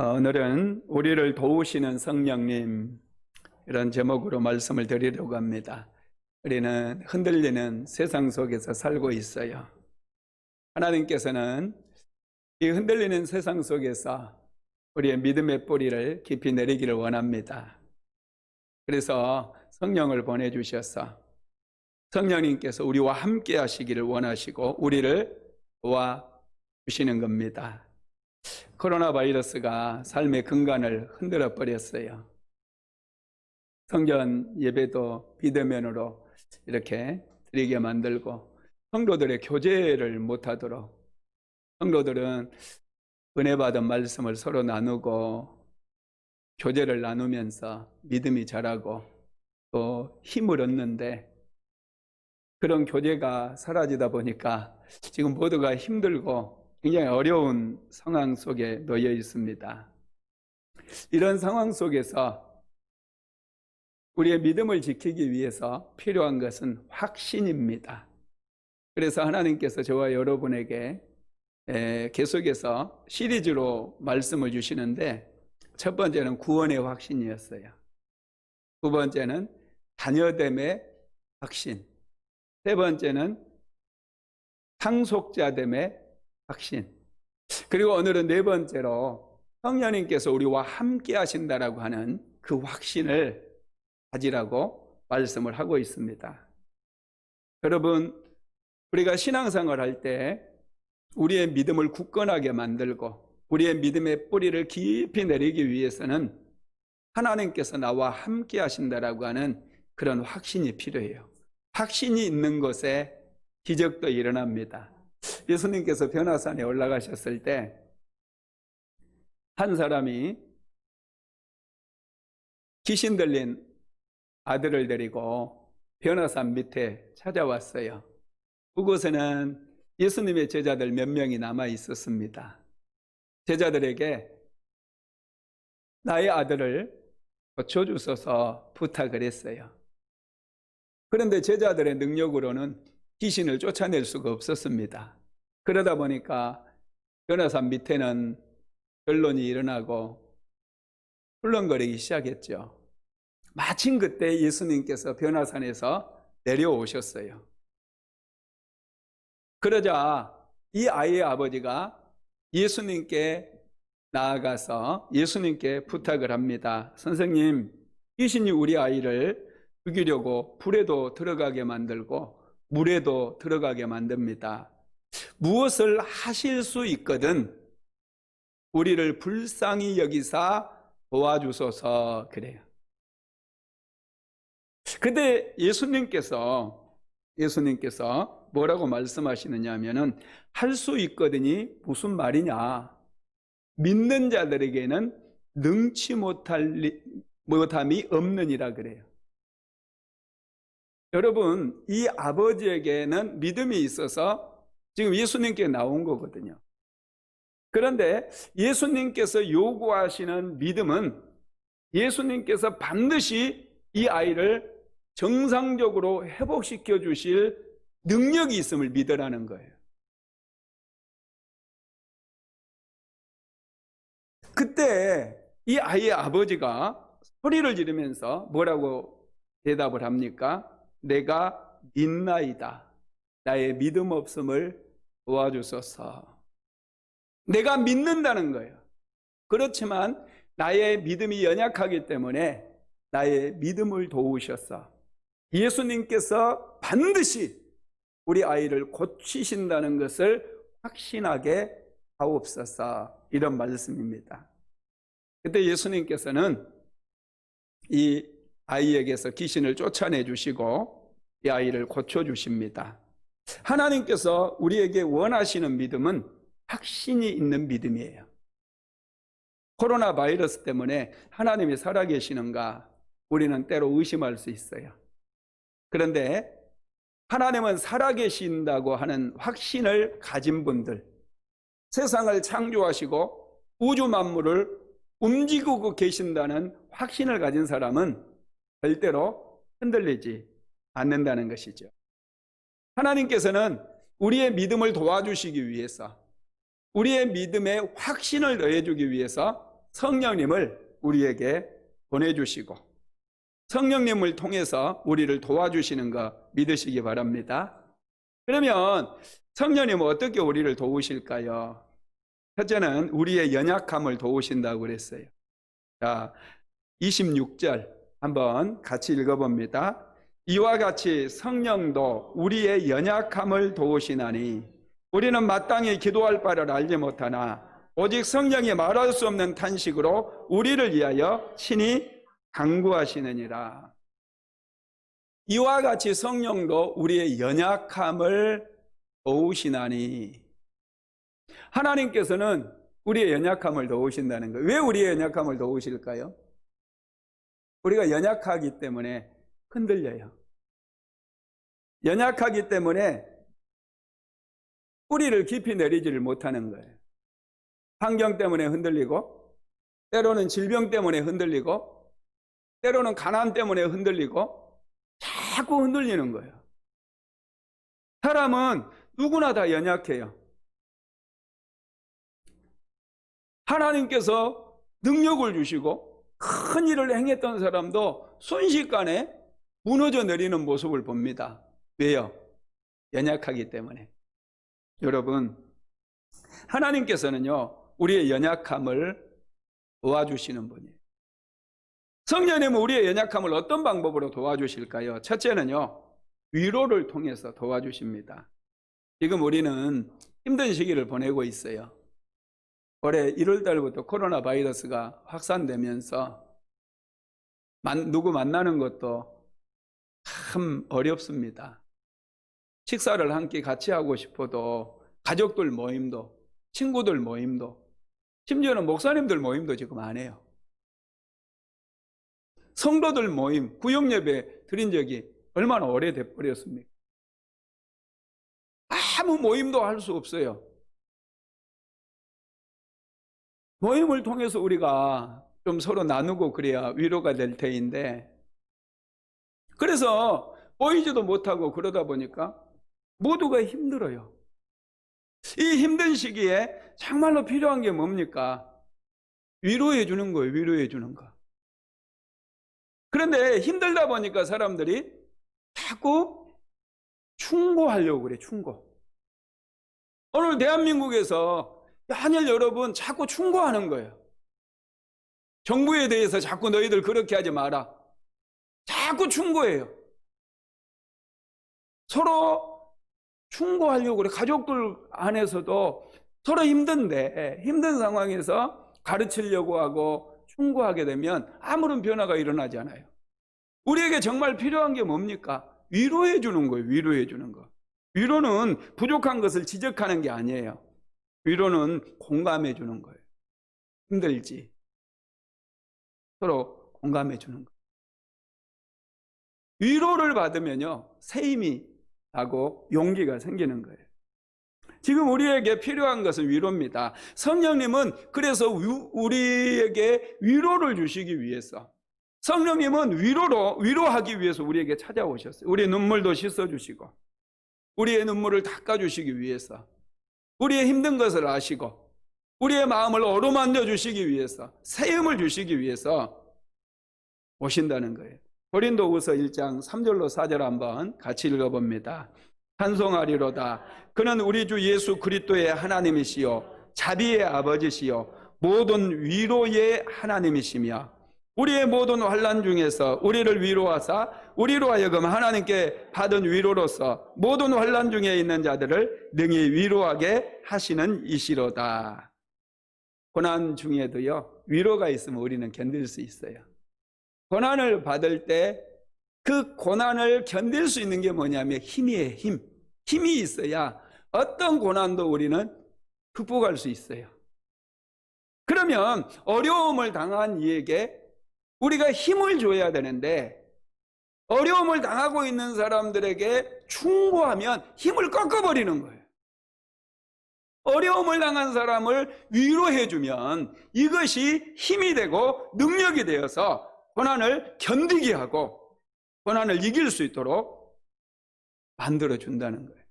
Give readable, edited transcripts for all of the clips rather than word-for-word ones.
오늘은 우리를 도우시는 성령님, 이런 제목으로 말씀을 드리려고 합니다. 우리는 흔들리는 세상 속에서 살고 있어요. 하나님께서는 이 흔들리는 세상 속에서 우리의 믿음의 뿌리를 깊이 내리기를 원합니다. 그래서 성령을 보내주셔서 성령님께서 우리와 함께 하시기를 원하시고 우리를 도와주시는 겁니다. 코로나 바이러스가 삶의 근간을 흔들어 버렸어요. 성전 예배도 비대면으로 이렇게 드리게 만들고 성도들의 교제를 못하도록, 성도들은 은혜 받은 말씀을 서로 나누고 교제를 나누면서 믿음이 자라고 또 힘을 얻는데, 그런 교제가 사라지다 보니까 지금 모두가 힘들고 굉장히 어려운 상황 속에 놓여 있습니다. 이런 상황 속에서 우리의 믿음을 지키기 위해서 필요한 것은 확신입니다. 그래서 하나님께서 저와 여러분에게 계속해서 시리즈로 말씀을 주시는데, 첫 번째는 구원의 확신이었어요. 두 번째는 자녀됨의 확신, 세 번째는 상속자됨의 확신, 그리고 오늘은 네 번째로 성령님께서 우리와 함께 하신다라고 하는 그 확신을 가지라고 말씀을 하고 있습니다. 여러분, 우리가 신앙생활 할 때 우리의 믿음을 굳건하게 만들고 우리의 믿음의 뿌리를 깊이 내리기 위해서는 하나님께서 나와 함께 하신다라고 하는 그런 확신이 필요해요. 확신이 있는 곳에 기적도 일어납니다. 예수님께서 변화산에 올라가셨을 때 한 사람이 귀신 들린 아들을 데리고 변화산 밑에 찾아왔어요. 그곳에는 예수님의 제자들 몇 명이 남아 있었습니다. 제자들에게 나의 아들을 고쳐주소서 부탁을 했어요. 그런데 제자들의 능력으로는 귀신을 쫓아낼 수가 없었습니다. 그러다 보니까 변화산 밑에는 변론이 일어나고 훌렁거리기 시작했죠. 마침 그때 예수님께서 변화산에서 내려오셨어요. 그러자 이 아이의 아버지가 예수님께 나아가서 예수님께 부탁을 합니다. 선생님, 귀신이 우리 아이를 죽이려고 불에도 들어가게 만들고 물에도 들어가게 만듭니다. 무엇을 하실 수 있거든 우리를 불쌍히 여기사 도와주소서. 그래요. 근데 예수님께서 뭐라고 말씀하시느냐 하면은 할 수 있거든이 무슨 말이냐, 믿는 자들에게는 능치 못함이 없느니라 그래요. 여러분, 이 아버지에게는 믿음이 있어서 지금 예수님께 나온 거거든요. 그런데 예수님께서 요구하시는 믿음은 예수님께서 반드시 이 아이를 정상적으로 회복시켜 주실 능력이 있음을 믿으라는 거예요. 그때 이 아이의 아버지가 소리를 지르면서 뭐라고 대답을 합니까? 내가 믿나이다. 나의 믿음 없음을 도와주소서. 내가 믿는다는 거예요. 그렇지만 나의 믿음이 연약하기 때문에 나의 믿음을 도우셔서 예수님께서 반드시 우리 아이를 고치신다는 것을 확신하게 하옵소서. 이런 말씀입니다. 그때 예수님께서는 이 아이에게서 귀신을 쫓아내 주시고 이 아이를 고쳐 주십니다. 하나님께서 우리에게 원하시는 믿음은 확신이 있는 믿음이에요. 코로나 바이러스 때문에 하나님이 살아계시는가 우리는 때로 의심할 수 있어요. 그런데 하나님은 살아계신다고 하는 확신을 가진 분들, 세상을 창조하시고 우주 만물을 움직이고 계신다는 확신을 가진 사람은 절대로 흔들리지 않는다는 것이죠. 하나님께서는 우리의 믿음을 도와주시기 위해서, 우리의 믿음에 확신을 더해주기 위해서 성령님을 우리에게 보내주시고 성령님을 통해서 우리를 도와주시는 거 믿으시기 바랍니다. 그러면 성령님은 어떻게 우리를 도우실까요? 첫째는 우리의 연약함을 도우신다고 그랬어요. 자, 26절 한번 같이 읽어봅니다. 이와 같이 성령도 우리의 연약함을 도우시나니 우리는 마땅히 기도할 바를 알지 못하나 오직 성령이 말할 수 없는 탄식으로 우리를 위하여 친히 간구하시느니라. 이와 같이 성령도 우리의 연약함을 도우시나니, 하나님께서는 우리의 연약함을 도우신다는 거예요. 왜 우리의 연약함을 도우실까요? 우리가 연약하기 때문에 흔들려요. 연약하기 때문에 뿌리를 깊이 내리지를 못하는 거예요. 환경 때문에 흔들리고, 때로는 질병 때문에 흔들리고, 때로는 가난 때문에 흔들리고, 자꾸 흔들리는 거예요. 사람은 누구나 다 연약해요. 하나님께서 능력을 주시고 큰 일을 행했던 사람도 순식간에 무너져 내리는 모습을 봅니다. 왜요? 연약하기 때문에. 여러분, 하나님께서는요, 우리의 연약함을 도와주시는 분이에요. 성령님은 우리의 연약함을 어떤 방법으로 도와주실까요? 첫째는요, 위로를 통해서 도와주십니다. 지금 우리는 힘든 시기를 보내고 있어요. 올해 1월 달부터 코로나 바이러스가 확산되면서 누구 만나는 것도 참 어렵습니다. 식사를 함께 같이 하고 싶어도 가족들 모임도, 친구들 모임도, 심지어는 목사님들 모임도 지금 안 해요. 성도들 모임, 구역예배 드린 적이 얼마나 오래돼 버렸습니까? 아무 모임도 할 수 없어요. 모임을 통해서 우리가 좀 서로 나누고 그래야 위로가 될 테인데, 그래서 보이지도 못하고 그러다 보니까 모두가 힘들어요. 이 힘든 시기에 정말로 필요한 게 뭡니까? 위로해 주는 거예요. 위로해 주는 거. 그런데 힘들다 보니까 사람들이 자꾸 충고하려고 그래. 충고. 오늘 대한민국에서 한일 여러분 자꾸 충고하는 거예요. 정부에 대해서 자꾸 너희들 그렇게 하지 마라. 자꾸 충고해요. 서로 충고하려고 그래. 가족들 안에서도 서로 힘든데, 힘든 상황에서 가르치려고 하고 충고하게 되면 아무런 변화가 일어나지 않아요. 우리에게 정말 필요한 게 뭡니까? 위로해 주는 거예요. 위로해 주는 거. 위로는 부족한 것을 지적하는 게 아니에요. 위로는 공감해 주는 거예요. 힘들지. 서로 공감해 주는 거예요. 위로를 받으면요, 새 힘이 나고 용기가 생기는 거예요. 지금 우리에게 필요한 것은 위로입니다. 성령님은 그래서 우리에게 위로를 주시기 위해서, 성령님은 위로하기 위해서 우리에게 찾아오셨어요. 우리의 눈물도 씻어주시고, 우리의 눈물을 닦아주시기 위해서, 우리의 힘든 것을 아시고, 우리의 마음을 어루만져 주시기 위해서, 새 힘을 주시기 위해서 오신다는 거예요. 고린도후서 1장 3절로 4절 한번 같이 읽어봅니다. 찬송하리로다. 그는 우리 주 예수 그리스도의 하나님이시요 자비의 아버지시요 모든 위로의 하나님이시며, 우리의 모든 환난 중에서 우리를 위로하사 우리로 하여금 하나님께 받은 위로로서 모든 환난 중에 있는 자들을 능히 위로하게 하시는 이시로다. 고난 중에도요, 위로가 있으면 우리는 견딜 수 있어요. 고난을 받을 때 그 고난을 견딜 수 있는 게 뭐냐면 힘이에요. 힘. 힘이 있어야 어떤 고난도 우리는 극복할 수 있어요. 그러면 어려움을 당한 이에게 우리가 힘을 줘야 되는데, 어려움을 당하고 있는 사람들에게 충고하면 힘을 꺾어버리는 거예요. 어려움을 당한 사람을 위로해주면 이것이 힘이 되고 능력이 되어서 고난을 견디게 하고 고난을 이길 수 있도록 만들어준다는 거예요.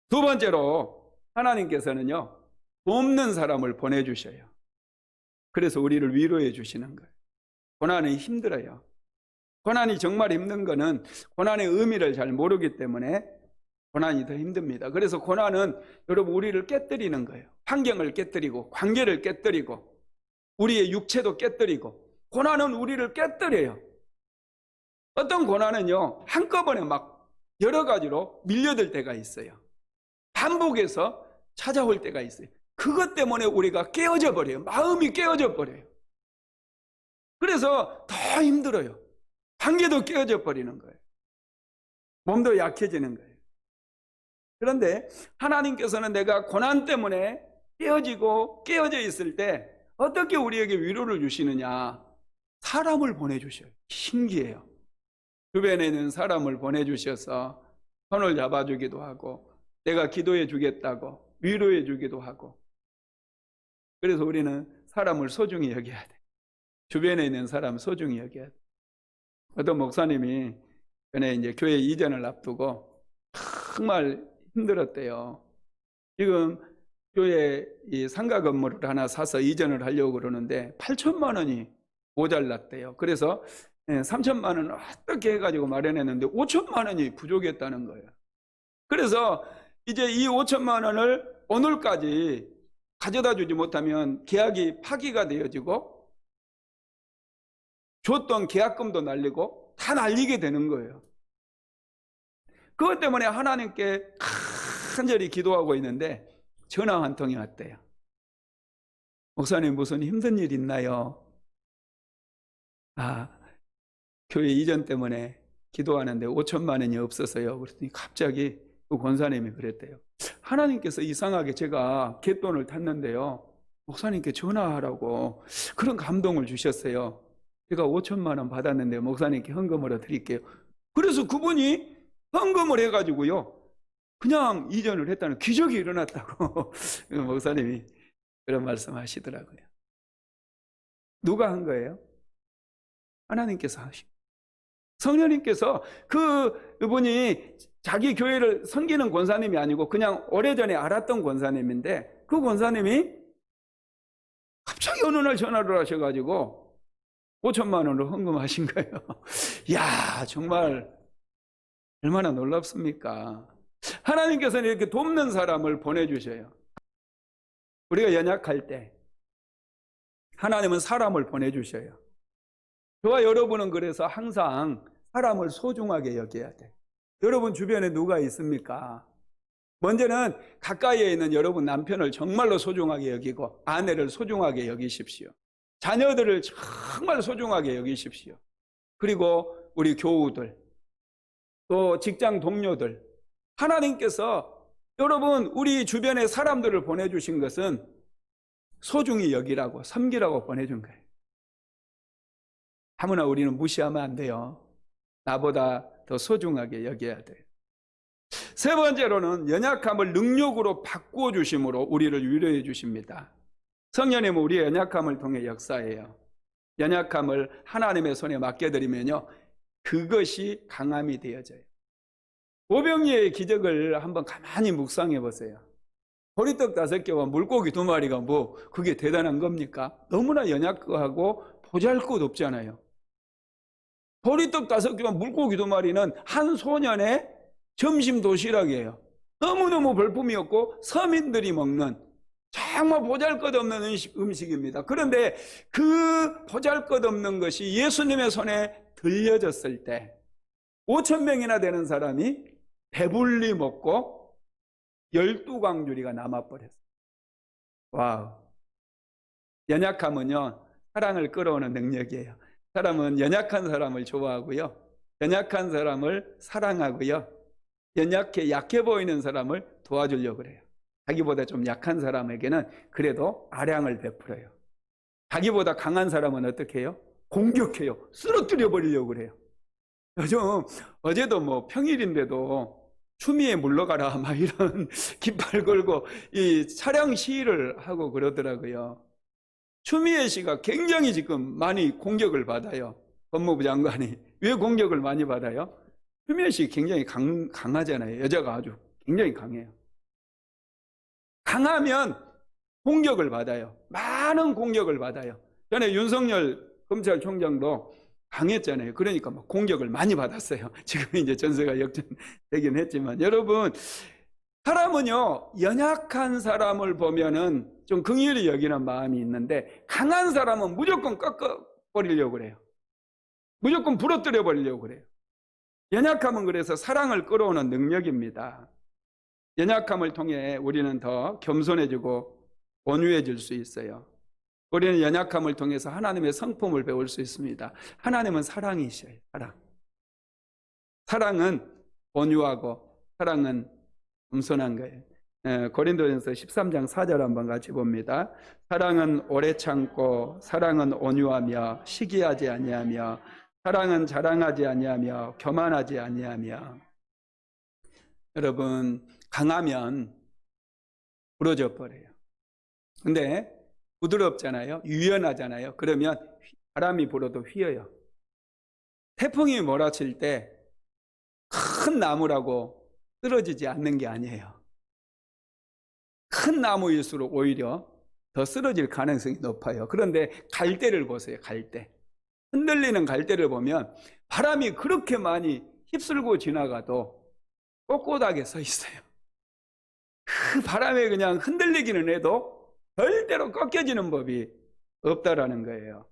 두 번째로 하나님께서는요, 돕는 사람을 보내주셔요. 그래서 우리를 위로해 주시는 거예요. 고난이 힘들어요. 고난이 정말 힘든 거는 고난의 의미를 잘 모르기 때문에 고난이 더 힘듭니다. 그래서 고난은 여러분 우리를 깨뜨리는 거예요. 환경을 깨뜨리고 관계를 깨뜨리고 우리의 육체도 깨뜨리고 고난은 우리를 깨뜨려요. 어떤 고난은요 한꺼번에 막 여러 가지로 밀려들 때가 있어요. 반복해서 찾아올 때가 있어요. 그것 때문에 우리가 깨어져 버려요. 마음이 깨어져 버려요. 그래서 더 힘들어요. 관계도 깨어져 버리는 거예요. 몸도 약해지는 거예요. 그런데 하나님께서는 내가 고난 때문에 깨어져 있을 때 어떻게 우리에게 위로를 주시느냐? 사람을 보내주셔요. 신기해요. 주변에 있는 사람을 보내주셔서 손을 잡아주기도 하고 내가 기도해 주겠다고 위로해 주기도 하고. 그래서 우리는 사람을 소중히 여겨야 돼. 주변에 있는 사람 소중히 여겨야 돼. 어떤 목사님이 전에 이제 교회 이전을 앞두고 정말 힘들었대요. 지금 교회 이 상가 건물을 하나 사서 이전을 하려고 그러는데 8천만 원이 모자랐대요. 그래서 3천만 원을 어떻게 해가지고 마련했는데 5천만 원이 부족했다는 거예요. 그래서 이제 이 5천만 원을 오늘까지 가져다 주지 못하면 계약이 파기가 되어지고 줬던 계약금도 날리고 다 날리게 되는 거예요. 그것 때문에 하나님께 간절히 기도하고 있는데 전화 한 통이 왔대요. 목사님 무슨 힘든 일 있나요? 교회 이전 때문에 기도하는데 5천만 원이 없어서요. 그랬더니 갑자기 그 권사님이 그랬대요. 하나님께서 이상하게 제가 갯돈을 탔는데요. 목사님께 전화하라고 그런 감동을 주셨어요. 제가 5천만 원 받았는데 목사님께 헌금으로 드릴게요. 그래서 그분이 헌금을 해가지고요. 그냥 이전을 했다는 기적이 일어났다고 목사님이 그런 말씀 하시더라고요. 누가 한 거예요? 하나님께서 하신 거예요. 성령님께서 그분이 자기 교회를 섬기는 권사님이 아니고 그냥 오래전에 알았던 권사님인데 그 권사님이 갑자기 어느 날 전화를 하셔가지고 5천만 원을 헌금하신 거예요. 이야, 정말 얼마나 놀랍습니까? 하나님께서는 이렇게 돕는 사람을 보내주셔요. 우리가 연약할 때 하나님은 사람을 보내주셔요. 저와 여러분은 그래서 항상 사람을 소중하게 여겨야 돼. 여러분 주변에 누가 있습니까? 먼저는 가까이에 있는 여러분 남편을 정말로 소중하게 여기고 아내를 소중하게 여기십시오. 자녀들을 정말 소중하게 여기십시오. 그리고 우리 교우들, 또 직장 동료들, 하나님께서 여러분 우리 주변에 사람들을 보내주신 것은 소중히 여기라고 섬기라고 보내준 거예요. 아무나 우리는 무시하면 안 돼요. 나보다 더 소중하게 여겨야 돼요. 세 번째로는 연약함을 능력으로 바꾸어 주심으로 우리를 위로해 주십니다. 성령님은 우리의 연약함을 통해 역사해요. 연약함을 하나님의 손에 맡겨드리면요, 그것이 강함이 되어져요. 오병이의 기적을 한번 가만히 묵상해 보세요. 보리떡 5개와 물고기 2마리가 뭐 그게 대단한 겁니까? 너무나 연약하고 보잘것없잖아요. 보리떡 5개와 물고기 2마리는 한 소년의 점심 도시락이에요. 너무너무 볼품이었고 서민들이 먹는 정말 보잘것없는 음식입니다. 그런데 그 보잘것없는 것이 예수님의 손에 들려졌을 때 5,000명이나 되는 사람이 배불리 먹고 12광주리가 남아버렸어요. 와우. 연약함은요, 사랑을 끌어오는 능력이에요. 사람은 연약한 사람을 좋아하고요, 연약한 사람을 사랑하고요, 약해 보이는 사람을 도와주려고 그래요. 자기보다 좀 약한 사람에게는 그래도 아량을 베풀어요. 자기보다 강한 사람은 어떻게 해요? 공격해요. 쓰러뜨려 버리려고 그래요. 요즘 어제도 뭐 평일인데도 추미애 물러가라 막 이런 깃발 걸고 이 차량 시위를 하고 그러더라고요. 추미애 씨가 굉장히 지금 많이 공격을 받아요. 법무부 장관이. 왜 공격을 많이 받아요? 추미애 씨 굉장히 강하잖아요. 여자가 아주 굉장히 강해요. 강하면 공격을 받아요. 많은 공격을 받아요. 전에 윤석열 검찰총장도 강했잖아요. 그러니까 막 공격을 많이 받았어요. 지금 이제 전세가 역전되긴 했지만, 여러분, 사람은요, 연약한 사람을 보면은 좀 긍휼히 여기는 마음이 있는데, 강한 사람은 무조건 꺾어버리려고 그래요. 무조건 부러뜨려 버리려고 그래요. 연약함은 그래서 사랑을 끌어오는 능력입니다. 연약함을 통해 우리는 더 겸손해지고 온유해질 수 있어요. 우리는 연약함을 통해서 하나님의 성품을 배울 수 있습니다. 하나님은 사랑이셔요. 사랑은 온유하고 사랑은 겸손한 거예요. 고린도전서 13장 4절 한번 같이 봅니다. 사랑은 오래 참고 사랑은 온유하며 시기하지 아니하며 사랑은 자랑하지 아니하며 교만하지 아니하며. 여러분, 강하면 부러져 버려요. 근데 부드럽잖아요. 유연하잖아요. 그러면 바람이 불어도 휘어요. 태풍이 몰아칠 때 큰 나무라고 쓰러지지 않는 게 아니에요. 큰 나무일수록 오히려 더 쓰러질 가능성이 높아요. 그런데 갈대를 보세요. 갈대. 흔들리는 갈대를 보면 바람이 그렇게 많이 휩쓸고 지나가도 꼿꼿하게 서 있어요. 그 바람에 그냥 흔들리기는 해도 절대로 꺾여지는 법이 없다라는 거예요.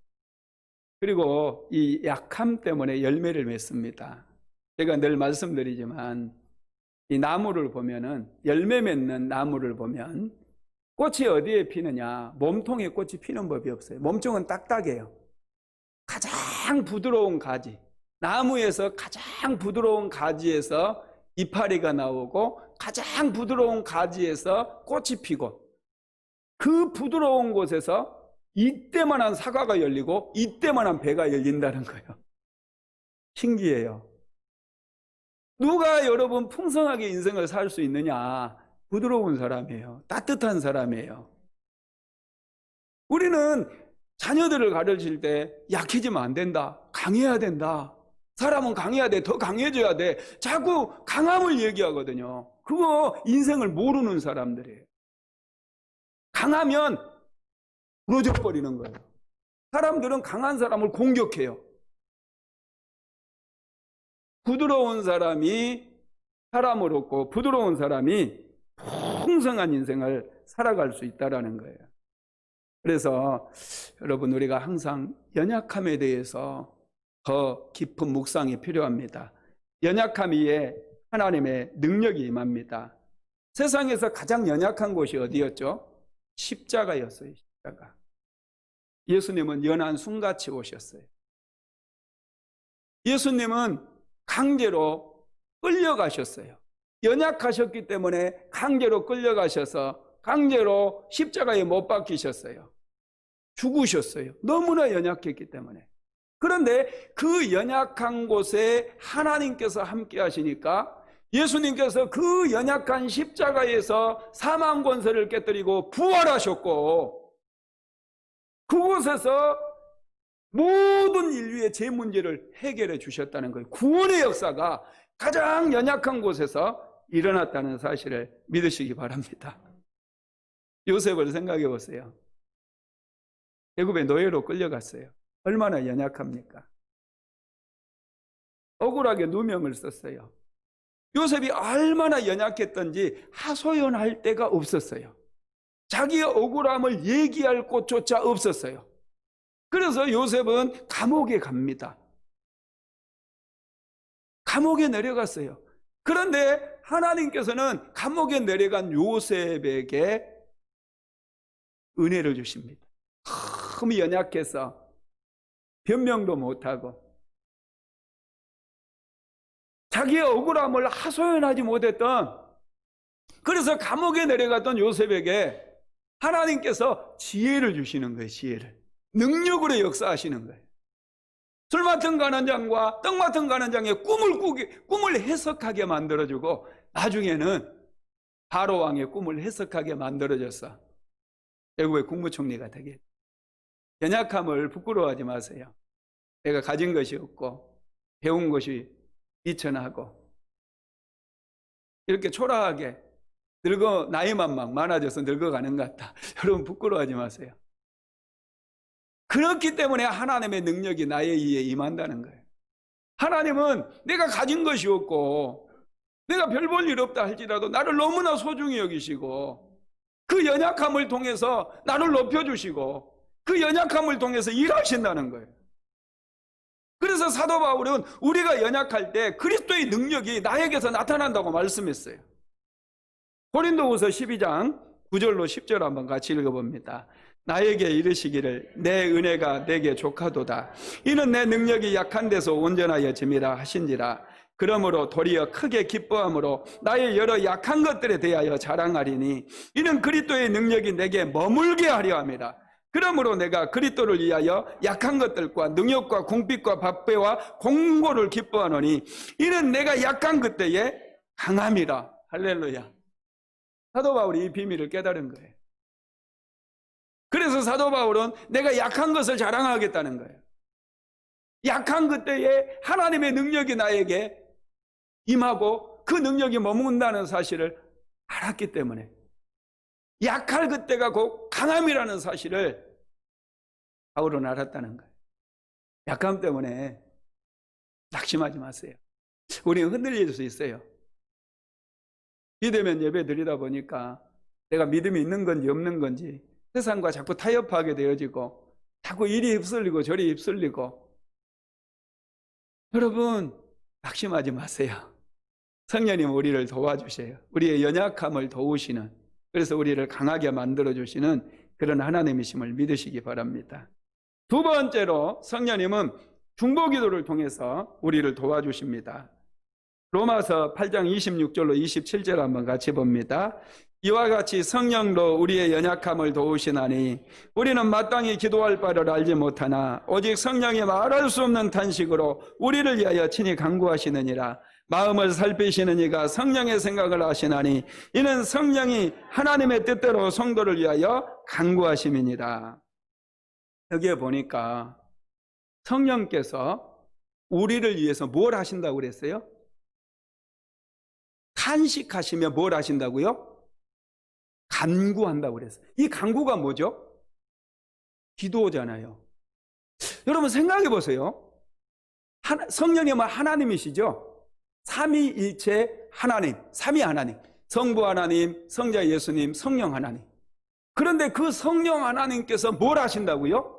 그리고 이 약함 때문에 열매를 맺습니다. 제가 늘 말씀드리지만 이 나무를 보면은, 열매 맺는 나무를 보면 꽃이 어디에 피느냐, 몸통에 꽃이 피는 법이 없어요. 몸통은 딱딱해요. 가장 부드러운 가지, 나무에서 가장 부드러운 가지에서 이파리가 나오고 가장 부드러운 가지에서 꽃이 피고, 그 부드러운 곳에서 이때만한 사과가 열리고 이때만한 배가 열린다는 거예요. 신기해요. 누가 여러분 풍성하게 인생을 살 수 있느냐? 부드러운 사람이에요. 따뜻한 사람이에요. 우리는 자녀들을 가르칠 때 약해지면 안 된다, 강해야 된다, 사람은 강해야 돼, 더 강해져야 돼, 자꾸 강함을 얘기하거든요. 그거 인생을 모르는 사람들이에요. 강하면 부러져 버리는 거예요. 사람들은 강한 사람을 공격해요. 부드러운 사람이 사람을 얻고 부드러운 사람이 풍성한 인생을 살아갈 수 있다는 거예요. 그래서 여러분, 우리가 항상 연약함에 대해서 더 깊은 묵상이 필요합니다. 연약함 위에 하나님의 능력이 임합니다. 세상에서 가장 연약한 곳이 어디였죠? 십자가였어요. 십자가. 예수님은 연한 순같이 오셨어요. 예수님은 강제로 끌려가셨어요. 연약하셨기 때문에 강제로 끌려가셔서 강제로 십자가에 못 박히셨어요. 죽으셨어요. 너무나 연약했기 때문에. 그런데 그 연약한 곳에 하나님께서 함께 하시니까 예수님께서 그 연약한 십자가에서 사망 권세를 깨뜨리고 부활하셨고, 그곳에서 모든 인류의 제 문제를 해결해 주셨다는 거예요. 구원의 역사가 가장 연약한 곳에서 일어났다는 사실을 믿으시기 바랍니다. 요셉을 생각해 보세요. 애굽의 노예로 끌려갔어요. 얼마나 연약합니까? 억울하게 누명을 썼어요. 요셉이 얼마나 연약했던지 하소연할 데가 없었어요. 자기의 억울함을 얘기할 곳조차 없었어요. 그래서 요셉은 감옥에 갑니다. 감옥에 내려갔어요. 그런데 하나님께서는 감옥에 내려간 요셉에게 은혜를 주십니다. 너무 연약해서 변명도 못하고 자기의 억울함을 하소연하지 못했던, 그래서 감옥에 내려갔던 요셉에게 하나님께서 지혜를 주시는 거예요. 지혜를. 능력으로 역사하시는 거예요. 술 맡은 간원장과 떡 맡은 간원장의 꿈을 해석하게 만들어주고, 나중에는 바로 왕의 꿈을 해석하게 만들어줘서 애굽의 국무총리가 되게. 연약함을 부끄러워하지 마세요. 내가 가진 것이 없고 배운 것이 비천하고 이렇게 초라하게 나이만 막 많아져서 늙어가는 것 같다. 여러분 부끄러워하지 마세요. 그렇기 때문에 하나님의 능력이 나의 위에 임한다는 거예요. 하나님은 내가 가진 것이 없고 내가 별 볼 일 없다 할지라도 나를 너무나 소중히 여기시고 그 연약함을 통해서 나를 높여주시고 그 연약함을 통해서 일하신다는 거예요. 그래서 사도 바울은 우리가 연약할 때 그리스도의 능력이 나에게서 나타난다고 말씀했어요. 고린도후서 12장 9절로 10절 한번 같이 읽어봅니다. 나에게 이르시기를 내 은혜가 내게 족하도다. 이는 내 능력이 약한 데서 온전하여 짐이라 하신지라. 그러므로 도리어 크게 기뻐함으로 나의 여러 약한 것들에 대하여 자랑하리니 이는 그리스도의 능력이 내게 머물게 하려 함이라. 그러므로 내가 그리스도를 위하여 약한 것들과 능력과 궁핍과 박배와 공고를 기뻐하노니 이는 내가 약한 그때에 강함이라. 할렐루야. 사도 바울이 이 비밀을 깨달은 거예요. 그래서 사도 바울은 내가 약한 것을 자랑하겠다는 거예요. 약한 그때에 하나님의 능력이 나에게 임하고 그 능력이 머문다는 사실을 알았기 때문에 약할 그때가 곧 강함이라는 사실을 바울은 알았다는 거예요. 약함 때문에 낙심하지 마세요. 우리는 흔들릴 수 있어요. 비대면 예배 드리다 보니까 내가 믿음이 있는 건지 없는 건지 세상과 자꾸 타협하게 되어지고 자꾸 이리 휩쓸리고 저리 휩쓸리고 여러분 낙심하지 마세요. 성령님 우리를 도와주세요. 우리의 연약함을 도우시는 그래서 우리를 강하게 만들어주시는 그런 하나님이심을 믿으시기 바랍니다. 두 번째로 성령님은 중보기도를 통해서 우리를 도와주십니다. 로마서 8장 26절로 27절 한번 같이 봅니다. 이와 같이 성령로 우리의 연약함을 도우시나니 우리는 마땅히 기도할 바를 알지 못하나 오직 성령이 말할 수 없는 탄식으로 우리를 위하여 친히 간구하시느니라. 마음을 살피시는 이가 성령의 생각을 하시나니 이는 성령이 하나님의 뜻대로 성도를 위하여 간구하심이니라. 여기에 보니까 성령께서 우리를 위해서 뭘 하신다고 그랬어요? 탄식하시며 뭘 하신다고요? 간구한다고 그랬어요. 이 간구가 뭐죠? 기도잖아요. 여러분 생각해 보세요. 성령님은 하나님이시죠? 삼위일체 하나님, 삼위 하나님, 성부 하나님, 성자 예수님, 성령 하나님. 그런데 그 성령 하나님께서 뭘 하신다고요?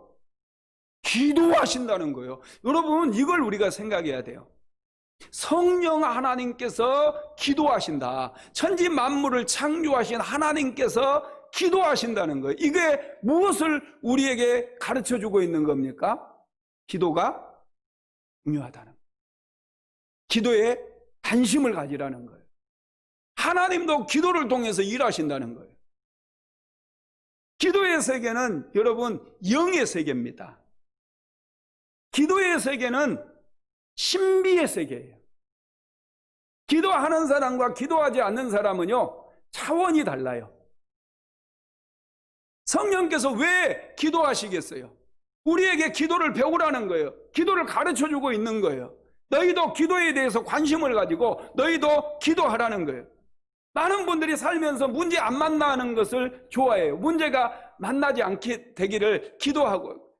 기도하신다는 거예요. 여러분 이걸 우리가 생각해야 돼요. 성령 하나님께서 기도하신다. 천지 만물을 창조하신 하나님께서 기도하신다는 거예요. 이게 무엇을 우리에게 가르쳐주고 있는 겁니까? 기도가 중요하다는 거예요. 기도에 관심을 가지라는 거예요. 하나님도 기도를 통해서 일하신다는 거예요. 기도의 세계는 여러분 영의 세계입니다. 기도의 세계는 신비의 세계예요. 기도하는 사람과 기도하지 않는 사람은요 차원이 달라요. 성령께서 왜 기도하시겠어요? 우리에게 기도를 배우라는 거예요. 기도를 가르쳐주고 있는 거예요. 너희도 기도에 대해서 관심을 가지고 너희도 기도하라는 거예요. 많은 분들이 살면서 문제 안 만나는 것을 좋아해요. 문제가 만나지 않게 되기를 기도하고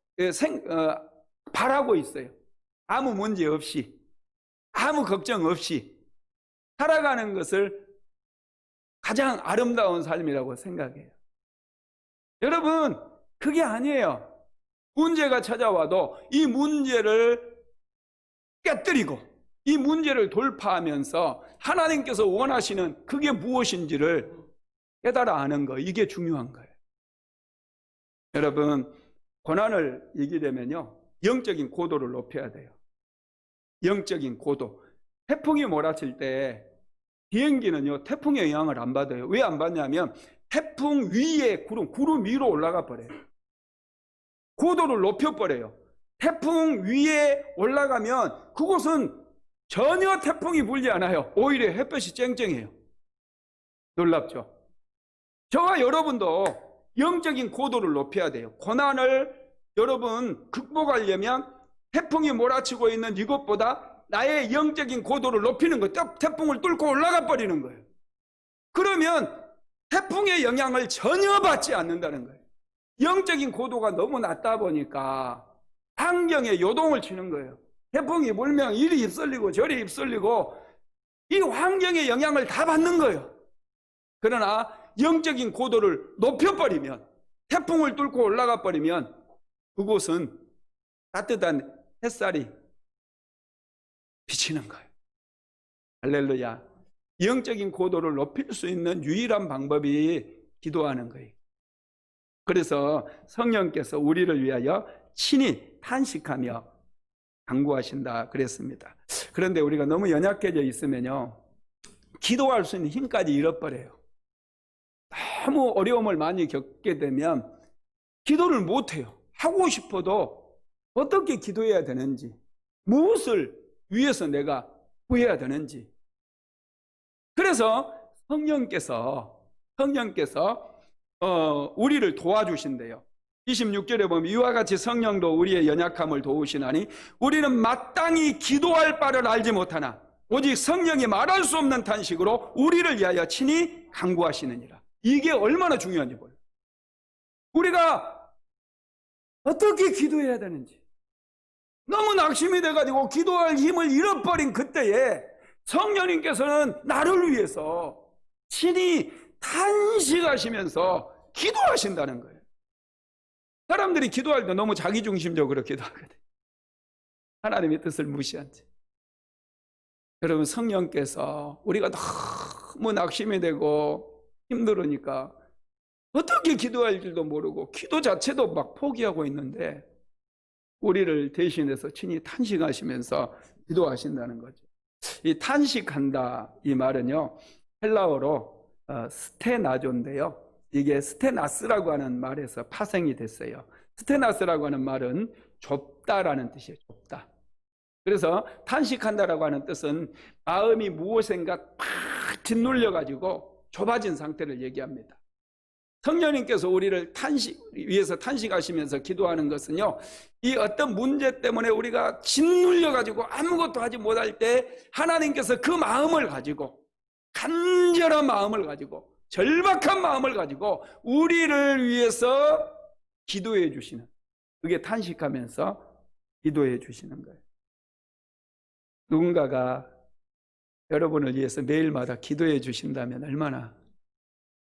바라고 있어요. 아무 문제 없이 아무 걱정 없이 살아가는 것을 가장 아름다운 삶이라고 생각해요. 여러분 그게 아니에요. 문제가 찾아와도 이 문제를 깨뜨리고 이 문제를 돌파하면서 하나님께서 원하시는 그게 무엇인지를 깨달아 아는 거, 이게 중요한 거예요. 여러분 고난을 이기려면요 영적인 고도를 높여야 돼요. 영적인 고도. 태풍이 몰아칠 때 비행기는요 태풍의 영향을 안 받아요. 왜 안 받냐면 태풍 위에 구름 위로 올라가 버려요. 고도를 높여버려요. 태풍 위에 올라가면 그곳은 전혀 태풍이 불지 않아요. 오히려 햇볕이 쨍쨍해요. 놀랍죠? 저와 여러분도 영적인 고도를 높여야 돼요. 고난을 여러분 극복하려면 태풍이 몰아치고 있는 이것보다 나의 영적인 고도를 높이는 거예요. 태풍을 뚫고 올라가 버리는 거예요. 그러면 태풍의 영향을 전혀 받지 않는다는 거예요. 영적인 고도가 너무 낮다 보니까 환경에 요동을 치는 거예요. 태풍이 불면 이리 휩쓸리고 저리 휩쓸리고 이 환경의 영향을 다 받는 거예요. 그러나 영적인 고도를 높여버리면, 태풍을 뚫고 올라가 버리면 그곳은 따뜻한 햇살이 비치는 거예요. 할렐루야. 영적인 고도를 높일 수 있는 유일한 방법이 기도하는 거예요. 그래서 성령께서 우리를 위하여 친히 탄식하며 간구하신다 그랬습니다. 그런데 우리가 너무 연약해져 있으면요, 기도할 수 있는 힘까지 잃어버려요. 너무 어려움을 많이 겪게 되면 기도를 못해요. 하고 싶어도 어떻게 기도해야 되는지, 무엇을 위해서 내가 구해야 되는지. 그래서 성령께서 우리를 도와주신대요. 26절에 보면 이와 같이 성령도 우리의 연약함을 도우시나니 우리는 마땅히 기도할 바를 알지 못하나 오직 성령이 말할 수 없는 탄식으로 우리를 위하여 친히 간구하시느니라. 이게 얼마나 중요한지 몰라요. 우리가 어떻게 기도해야 되는지 너무 낙심이 돼가지고 기도할 힘을 잃어버린 그때에 성령님께서는 나를 위해서 친히 탄식하시면서 기도하신다는 거예요. 사람들이 기도할 때 너무 자기중심적으로 기도하거든요. 하나님의 뜻을 무시한 채. 여러분, 성령께서 우리가 너무 낙심이 되고 힘들으니까 어떻게 기도할 줄도 모르고 기도 자체도 막 포기하고 있는데 우리를 대신해서 친히 탄식하시면서 기도하신다는 거죠. 이 탄식한다, 이 말은요, 헬라어로 스테나조인데요, 이게 스테나스라고 하는 말에서 파생이 됐어요. 스테나스라고 하는 말은 좁다라는 뜻이에요. 좁다. 그래서 탄식한다라고 하는 뜻은 마음이 무엇인가 팍 짓눌려 가지고 좁아진 상태를 얘기합니다. 성령님께서 우리를 위해서 탄식하시면서 기도하는 것은요, 이 어떤 문제 때문에 우리가 짓눌려 가지고 아무것도 하지 못할 때 하나님께서 그 마음을 가지고, 간절한 마음을 가지고, 절박한 마음을 가지고 우리를 위해서 기도해 주시는, 그게 탄식하면서 기도해 주시는 거예요. 누군가가 여러분을 위해서 매일마다 기도해 주신다면 얼마나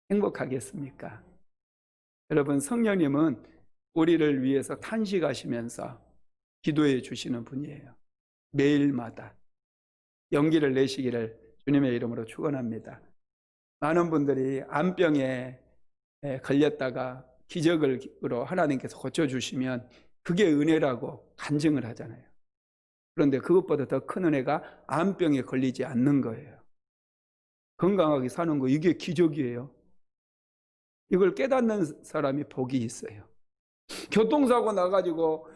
행복하겠습니까? 여러분, 성령님은 우리를 위해서 탄식하시면서 기도해 주시는 분이에요. 매일마다 용기를 내시기를 주님의 이름으로 축원합니다. 많은 분들이 암병에 걸렸다가 기적으로 하나님께서 고쳐주시면 그게 은혜라고 간증을 하잖아요. 그런데 그것보다 더 큰 은혜가 암병에 걸리지 않는 거예요. 건강하게 사는 거, 이게 기적이에요. 이걸 깨닫는 사람이 복이 있어요. 교통사고 나가지고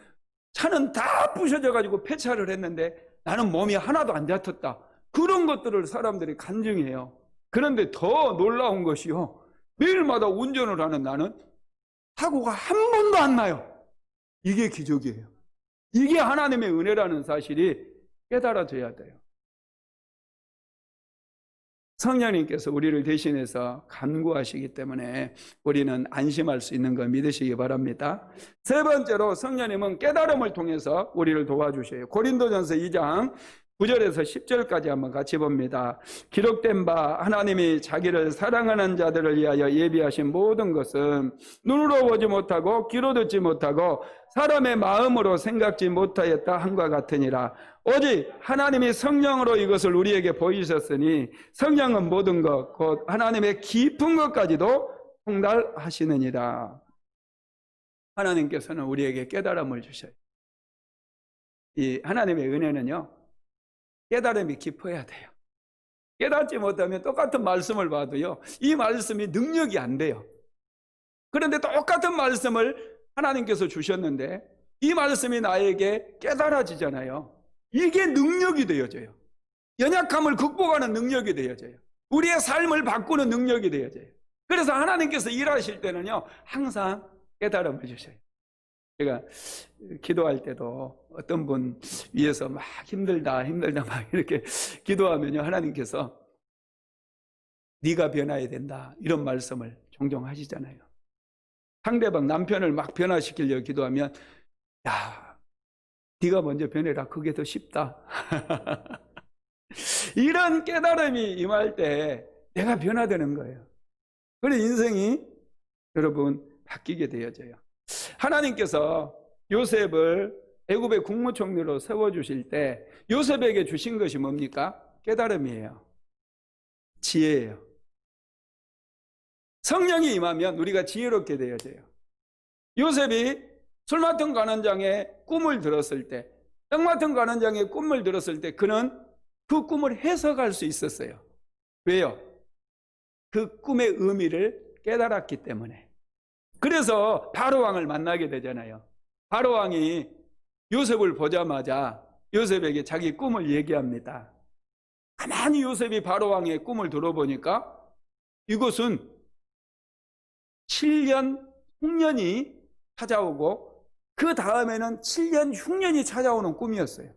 차는 다 부셔져가지고 폐차를 했는데 나는 몸이 하나도 안 다쳤다. 그런 것들을 사람들이 간증해요. 그런데 더 놀라운 것이요, 매일마다 운전을 하는 나는 사고가 한 번도 안 나요. 이게 기적이에요. 이게 하나님의 은혜라는 사실이 깨달아져야 돼요. 성령님께서 우리를 대신해서 간구하시기 때문에 우리는 안심할 수 있는 걸 믿으시기 바랍니다. 세 번째로, 성령님은 깨달음을 통해서 우리를 도와주셔요. 고린도전서 2장 9절에서 10절까지 한번 같이 봅니다. 기록된 바 하나님이 자기를 사랑하는 자들을 위하여 예비하신 모든 것은 눈으로 보지 못하고 귀로 듣지 못하고 사람의 마음으로 생각지 못하였다 함과 같으니라. 오직 하나님이 성령으로 이것을 우리에게 보이셨으니 성령은 모든 것 곧 하나님의 깊은 것까지도 통달하시느니라. 하나님께서는 우리에게 깨달음을 주셔요. 이 하나님의 은혜는요, 깨달음이 깊어야 돼요. 깨닫지 못하면 똑같은 말씀을 봐도요, 이 말씀이 능력이 안 돼요. 그런데 똑같은 말씀을 하나님께서 주셨는데 이 말씀이 나에게 깨달아지잖아요. 이게 능력이 되어져요. 연약함을 극복하는 능력이 되어져요. 우리의 삶을 바꾸는 능력이 되어져요. 그래서 하나님께서 일하실 때는요, 항상 깨달음을 주셔요. 제가 기도할 때도 어떤 분 위해서 막 힘들다 막 이렇게 기도하면요, 하나님께서 네가 변화해야 된다, 이런 말씀을 종종 하시잖아요. 상대방 남편을 막 변화시키려고 기도하면 야, 네가 먼저 변해라, 그게 더 쉽다. 이런 깨달음이 임할 때 내가 변화되는 거예요. 그래서 인생이 여러분 바뀌게 되어져요. 하나님께서 요셉을 애굽의 국무총리로 세워주실 때 요셉에게 주신 것이 뭡니까? 깨달음이에요. 지혜예요. 성령이 임하면 우리가 지혜롭게 되어져요. 요셉이 술 맡은 관원장의 꿈을 들었을 때, 떡 맡은 관원장의 꿈을 들었을 때 그는 그 꿈을 해석할 수 있었어요. 왜요? 그 꿈의 의미를 깨달았기 때문에. 그래서 바로왕을 만나게 되잖아요. 바로왕이 요셉을 보자마자 요셉에게 자기 꿈을 얘기합니다. 가만히 요셉이 바로왕의 꿈을 들어보니까 이것은 7년 흉년이 찾아오고 그 다음에는 7년 흉년이 찾아오는 꿈이었어요.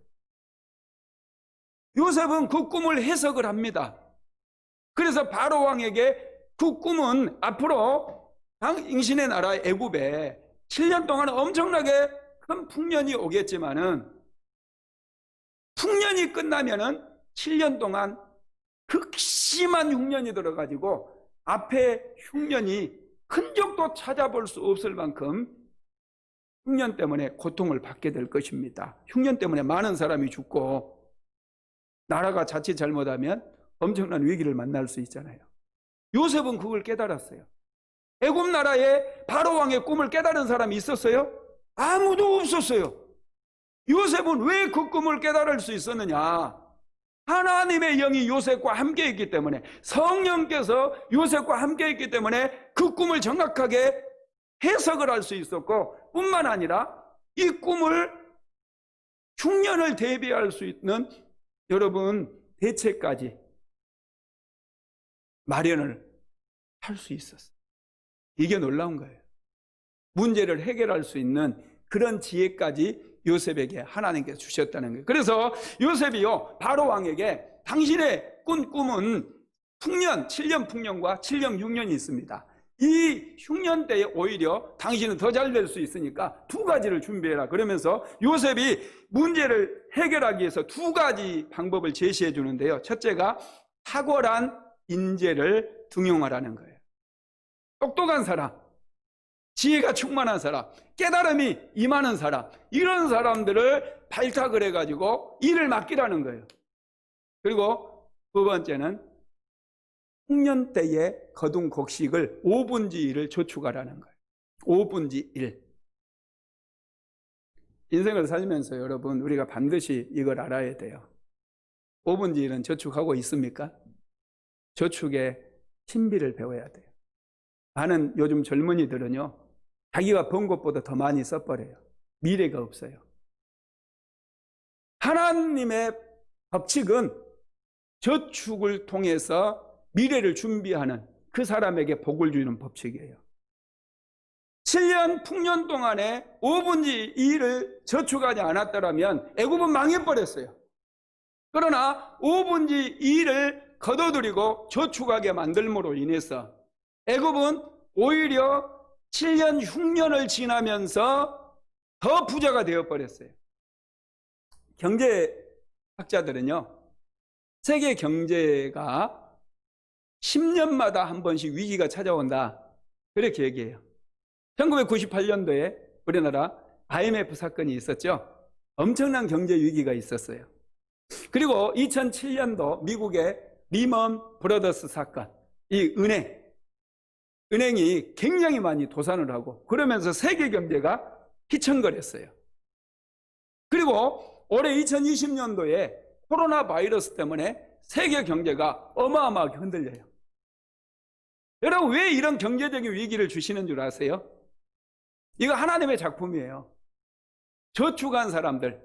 요셉은 그 꿈을 해석을 합니다. 그래서 바로왕에게 그 꿈은 앞으로 당신의 나라 애굽에 7년 동안 엄청나게 큰 풍년이 오겠지만은 풍년이 끝나면은 7년 동안 극심한 흉년이 들어가지고 앞에 흉년이 흔적도 찾아볼 수 없을 만큼 흉년 때문에 고통을 받게 될 것입니다. 흉년 때문에 많은 사람이 죽고 나라가 자칫 잘못하면 엄청난 위기를 만날 수 있잖아요. 요셉은 그걸 깨달았어요. 애굽 나라에 바로왕의 꿈을 깨달은 사람이 있었어요? 아무도 없었어요. 요셉은 왜 그 꿈을 깨달을 수 있었느냐? 하나님의 영이 요셉과 함께 있기 때문에, 성령께서 요셉과 함께 있기 때문에 그 꿈을 정확하게 해석을 할 수 있었고, 뿐만 아니라 이 꿈을 흉년을 대비할 수 있는 여러분 대책까지 마련을 할 수 있었어요. 이게 놀라운 거예요. 문제를 해결할 수 있는 그런 지혜까지 요셉에게 하나님께서 주셨다는 거예요. 그래서 요셉이요, 바로왕에게 당신의 꾼 꿈은 풍년, 7년 풍년과 7년 흉년이 있습니다. 이 흉년 때에 오히려 당신은 더 잘 될 수 있으니까 두 가지를 준비해라. 그러면서 요셉이 문제를 해결하기 위해서 두 가지 방법을 제시해 주는데요. 첫째가 탁월한 인재를 등용하라는 거예요. 똑똑한 사람, 지혜가 충만한 사람, 깨달음이 임하는 사람, 이런 사람들을 발탁을 해가지고 일을 맡기라는 거예요. 그리고 두 번째는 흉년 때에 거둔 곡식을 5분지 1을 저축하라는 거예요. 5분지 1. 인생을 살면서 여러분 우리가 반드시 이걸 알아야 돼요. 5분지 1은 저축하고 있습니까? 저축의 신비를 배워야 돼요. 많은 요즘 젊은이들은요, 자기가 번 것보다 더 많이 써버려요. 미래가 없어요. 하나님의 법칙은 저축을 통해서 미래를 준비하는 그 사람에게 복을 주는 법칙이에요. 7년 풍년 동안에 5분지 2를 저축하지 않았더라면 애굽은 망해버렸어요. 그러나 5분지 2를 거둬들이고 저축하게 만들므로 인해서 애굽은 오히려 7년 흉년을 지나면서 더 부자가 되어버렸어요. 경제학자들은요, 세계 경제가 10년마다 한 번씩 위기가 찾아온다, 그렇게 얘기해요. 1998년도에 우리나라 IMF 사건이 있었죠. 엄청난 경제 위기가 있었어요. 그리고 2007년도 미국의 리먼 브러더스 사건, 이 은행이 굉장히 많이 도산을 하고 그러면서 세계 경제가 휘청거렸어요. 그리고 올해 2020년도에 코로나 바이러스 때문에 세계 경제가 어마어마하게 흔들려요. 여러분, 왜 이런 경제적인 위기를 주시는 줄 아세요? 이거 하나님의 작품이에요. 저축한 사람들,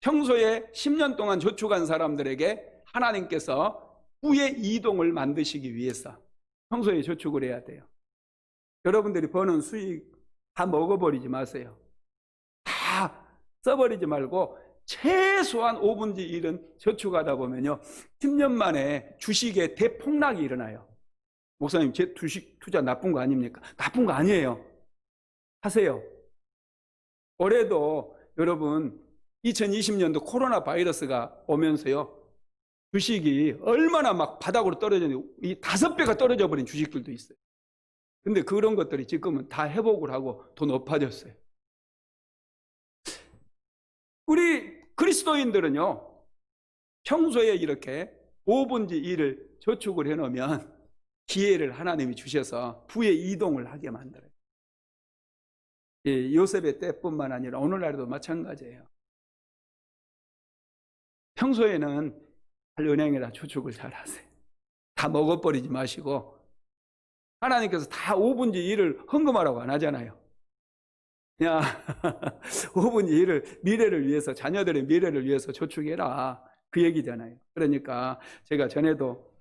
평소에 10년 동안 저축한 사람들에게 하나님께서 후의 이동을 만드시기 위해서 평소에 저축을 해야 돼요. 여러분들이 버는 수익 다 먹어버리지 마세요. 다 써버리지 말고 최소한 5분지 1은 저축하다 보면요, 10년 만에 주식의 대폭락이 일어나요. 목사님, 제 주식 투자 나쁜 거 아닙니까? 나쁜 거 아니에요. 하세요. 올해도 여러분 2020년도 코로나 바이러스가 오면서요, 주식이 얼마나 막 바닥으로 떨어졌는데 이 5배가 떨어져 버린 주식들도 있어요. 근데 그런 것들이 지금은 다 회복을 하고 더 높아졌어요. 우리 그리스도인들은요, 평소에 이렇게 5분지 1을 저축을 해놓으면 기회를 하나님이 주셔서 부의 이동을 하게 만들어요. 요셉의 때뿐만 아니라 오늘날도 마찬가지예요. 평소에는 은행에다 저축을 잘 하세요. 다 먹어버리지 마시고, 하나님께서 다 5분지 1을 헌금하라고 안 하잖아요. 그냥 5분지 1을 미래를 위해서, 자녀들의 미래를 위해서 저축해라, 그 얘기잖아요. 그러니까 제가 전에도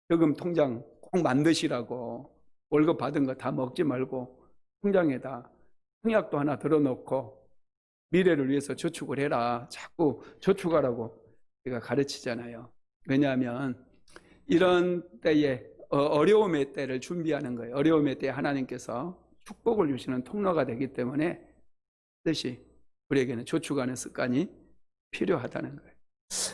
저금 통장 꼭 만드시라고, 월급 받은 거 다 먹지 말고 통장에다 청약도 하나 들어놓고 미래를 위해서 저축을 해라, 자꾸 저축하라고 제가 가르치잖아요. 왜냐하면 이런 때에, 어려움의 때를 준비하는 거예요. 어려움의 때에 하나님께서 축복을 주시는 통로가 되기 때문에 반드시 우리에게는 저축하는 습관이 필요하다는 거예요.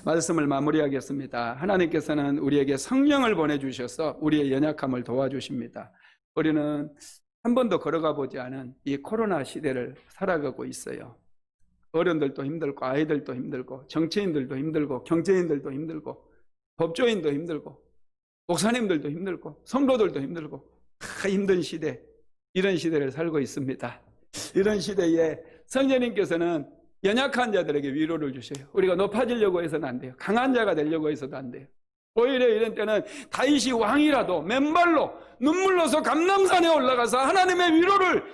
말씀을 마무리하겠습니다. 하나님께서는 우리에게 성령을 보내주셔서 우리의 연약함을 도와주십니다. 우리는 한 번도 걸어가 보지 않은 이 코로나 시대를 살아가고 있어요. 어른들도 힘들고, 아이들도 힘들고, 정치인들도 힘들고, 경제인들도 힘들고, 법조인도 힘들고, 목사님들도 힘들고, 성도들도 힘들고, 다 힘든 시대, 이런 시대를 살고 있습니다. 이런 시대에 성령님께서는 연약한 자들에게 위로를 주셔요. 우리가 높아지려고 해서는 안 돼요. 강한 자가 되려고 해서도 안 돼요. 오히려 이런 때는 다윗이 왕이라도 맨발로 눈물로서 감람산에 올라가서 하나님의 위로를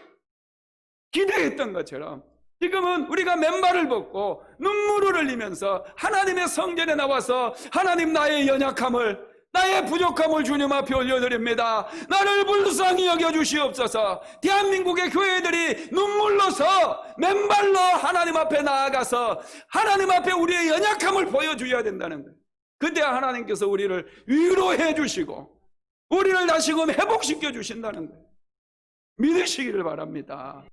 기대했던 것처럼, 지금은 우리가 맨발을 벗고 눈물을 흘리면서 하나님의 성전에 나와서 하나님, 나의 연약함을, 나의 부족함을 주님 앞에 올려드립니다. 나를 불쌍히 여겨주시옵소서. 대한민국의 교회들이 눈물로서 맨발로 하나님 앞에 나아가서 하나님 앞에 우리의 연약함을 보여줘야 된다는 거예요. 그때 하나님께서 우리를 위로해 주시고 우리를 다시금 회복시켜 주신다는 거예요. 믿으시기를 바랍니다.